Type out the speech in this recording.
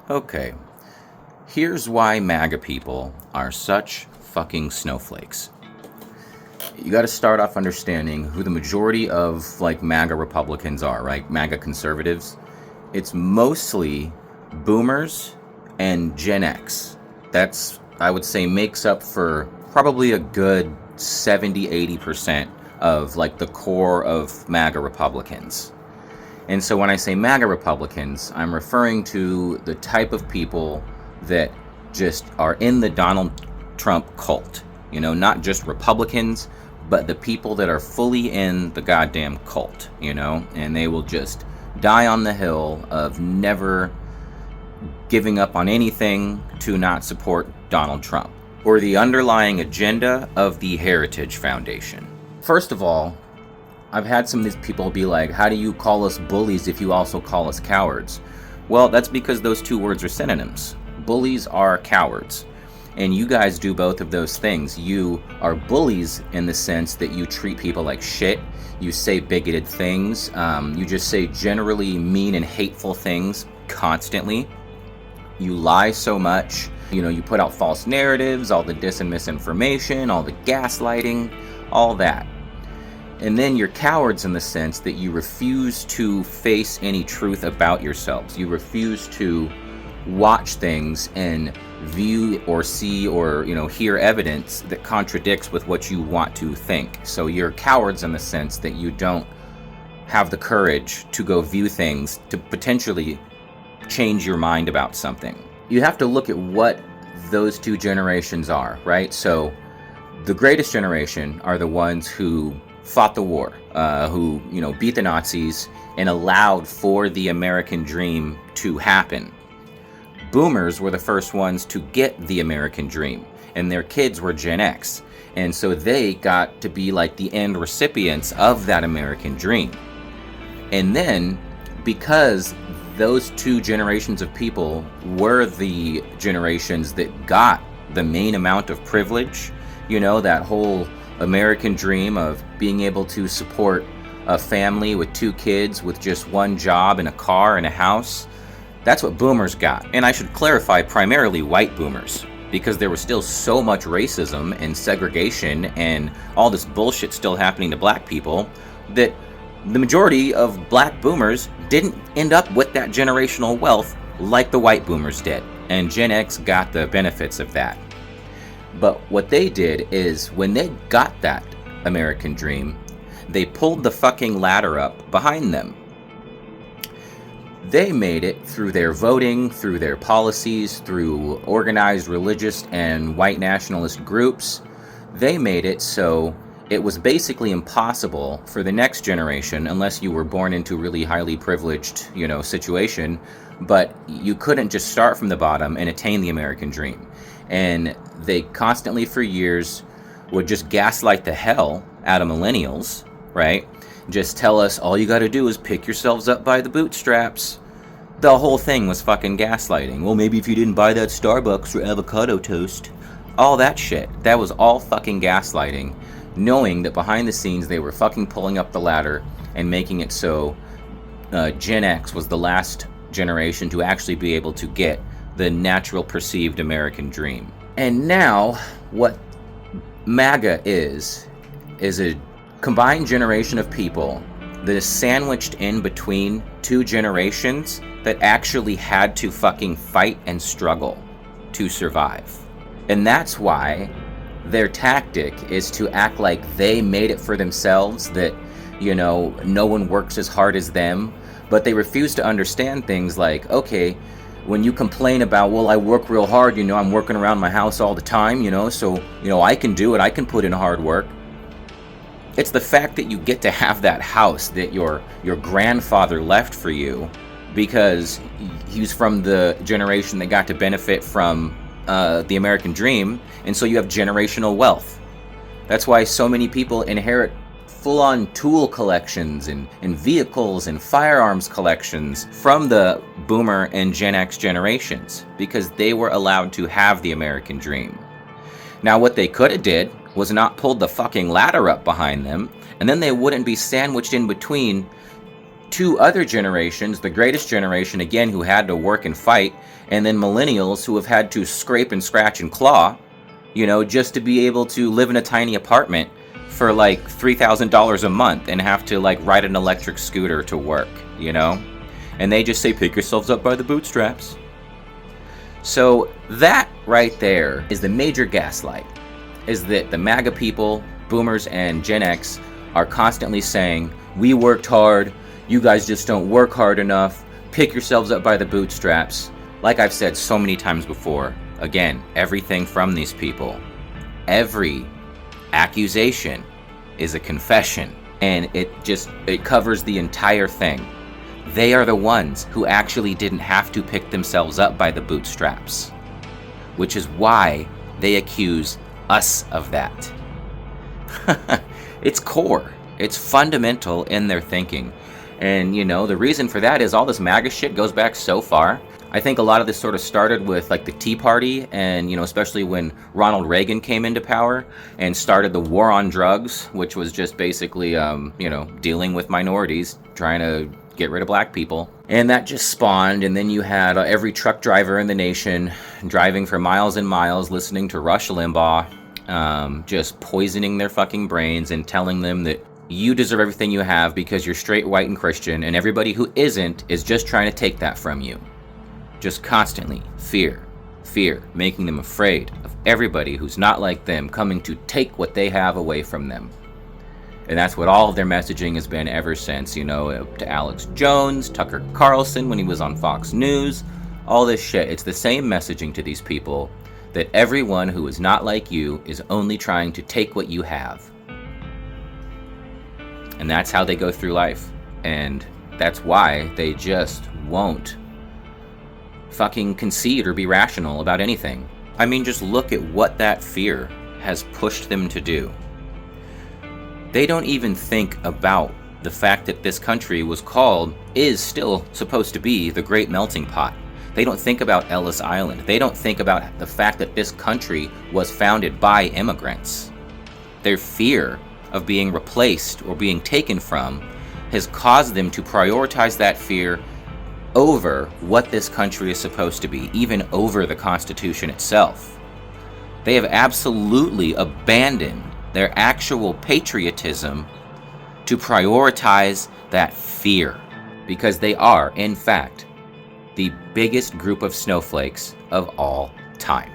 Okay, here's why MAGA people are such fucking snowflakes. You got to start off understanding who the majority of like MAGA Republicans are, right? MAGA Conservatives. It's mostly boomers and Gen X. That's, I would say, makes up for probably a good 70-80% of like the core of MAGA Republicans. And so when I say MAGA Republicans, I'm referring to the type of people that just are in the Donald Trump cult. You know, not just Republicans, but the people that are fully in the goddamn cult, you know, and they will just die on the hill of never giving up on anything to not support Donald Trump or the underlying agenda of the Heritage Foundation. First of all, I've had some of these people be like, how do you call us bullies if you also call us cowards? Well, that's because those two words are synonyms. Bullies are cowards. And you guys do both of those things. You are bullies in the sense that you treat people like shit. You say bigoted things. You just say generally mean and hateful things constantly. You lie so much. You know, you put out false narratives, all the dis and misinformation, all the gaslighting, all that. And then you're cowards in the sense that you refuse to face any truth about yourselves. You refuse to watch things and view or see or, you know, hear evidence that contradicts with what you want to think. So you're cowards in the sense that you don't have the courage to go view things to potentially change your mind about something. You have to look at what those two generations are, right? So the greatest generation are the ones who fought the war, who, you know, beat the Nazis and allowed for the American dream to happen. Boomers were the first ones to get the American dream, and their kids were Gen X. And so they got to be like the end recipients of that American dream. And then, because those two generations of people were the generations that got the main amount of privilege, you know, that whole American dream of being able to support a family with 2 kids with just one job and a car and a house. That's what boomers got. And I should clarify, primarily white boomers, because there was still so much racism and segregation and all this bullshit still happening to black people that the majority of black boomers didn't end up with that generational wealth like the white boomers did. And Gen X got the benefits of that. But what they did is, when they got that American dream, they pulled the fucking ladder up behind them. They made it through their voting, through their policies, through organized religious and white nationalist groups. They made it so it was basically impossible for the next generation, unless you were born into a really highly privileged, you know, situation, but you couldn't just start from the bottom and attain the American dream. And they constantly, for years, would just gaslight the hell out of millennials, right? Just tell us all you got to do is pick yourselves up by the bootstraps. The whole thing was fucking gaslighting. Well, maybe if you didn't buy that Starbucks or avocado toast. All that shit. That was all fucking gaslighting, knowing that behind the scenes they were fucking pulling up the ladder and making it so Gen X was the last generation to actually be able to get the natural perceived American dream. And now, what MAGA is a combined generation of people that is sandwiched in between 2 generations that actually had to fucking fight and struggle to survive. And that's why their tactic is to act like they made it for themselves, that, you know, no one works as hard as them, but they refuse to understand things like, okay, when you complain about, well, I work real hard, you know, I'm working around my house all the time, you know, so, you know, I can do it, I can put in hard work. It's the fact that you get to have that house that your grandfather left for you, because he's from the generation that got to benefit from the American dream, and so you have generational wealth. That's why so many people inherit full-on tool collections and vehicles and firearms collections from the boomer and Gen X generations, because they were allowed to have the American dream. Now, what they could have did was not pulled the fucking ladder up behind them, and then they wouldn't be sandwiched in between 2 other generations, the greatest generation, again, who had to work and fight, and then millennials who have had to scrape and scratch and claw, just to be able to live in a tiny apartment for like $3,000 a month and have to like ride an electric scooter to work, And they just say, pick yourselves up by the bootstraps. So that right there is the major gaslight, is that the MAGA people, boomers and Gen X, are constantly saying, we worked hard, you guys just don't work hard enough, pick yourselves up by the bootstraps. Like I've said so many times before, again, everything from these people, every accusation is a confession, and it covers the entire thing. They are the ones who actually didn't have to pick themselves up by the bootstraps, which is why they accuse us of that. It's core. It's fundamental in their thinking. And, the reason for that is all this MAGA shit goes back so far. I think a lot of this sort of started with like the Tea Party and, especially when Ronald Reagan came into power and started the war on drugs, which was just basically, dealing with minorities, trying to get rid of black people. And that just spawned, and then you had every truck driver in the nation driving for miles and miles, listening to Rush Limbaugh, just poisoning their fucking brains and telling them that you deserve everything you have because you're straight, white, and Christian, and everybody who isn't is just trying to take that from you. Just constantly fear, making them afraid of everybody who's not like them coming to take what they have away from them. And that's what all of their messaging has been ever since, to Alex Jones, Tucker Carlson when he was on Fox News, all this shit. It's the same messaging to these people, that everyone who is not like you is only trying to take what you have. And that's how they go through life. And that's why they just won't fucking concede or be rational about anything. I mean, just look at what that fear has pushed them to do. They don't even think about the fact that this country is still supposed to be the Great Melting Pot. They don't think about Ellis Island. They don't think about the fact that this country was founded by immigrants. Their fear of being replaced or being taken from has caused them to prioritize that fear over what this country is supposed to be, even over the Constitution itself. They have absolutely abandoned their actual patriotism to prioritize that fear, because they are, in fact, the biggest group of snowflakes of all time.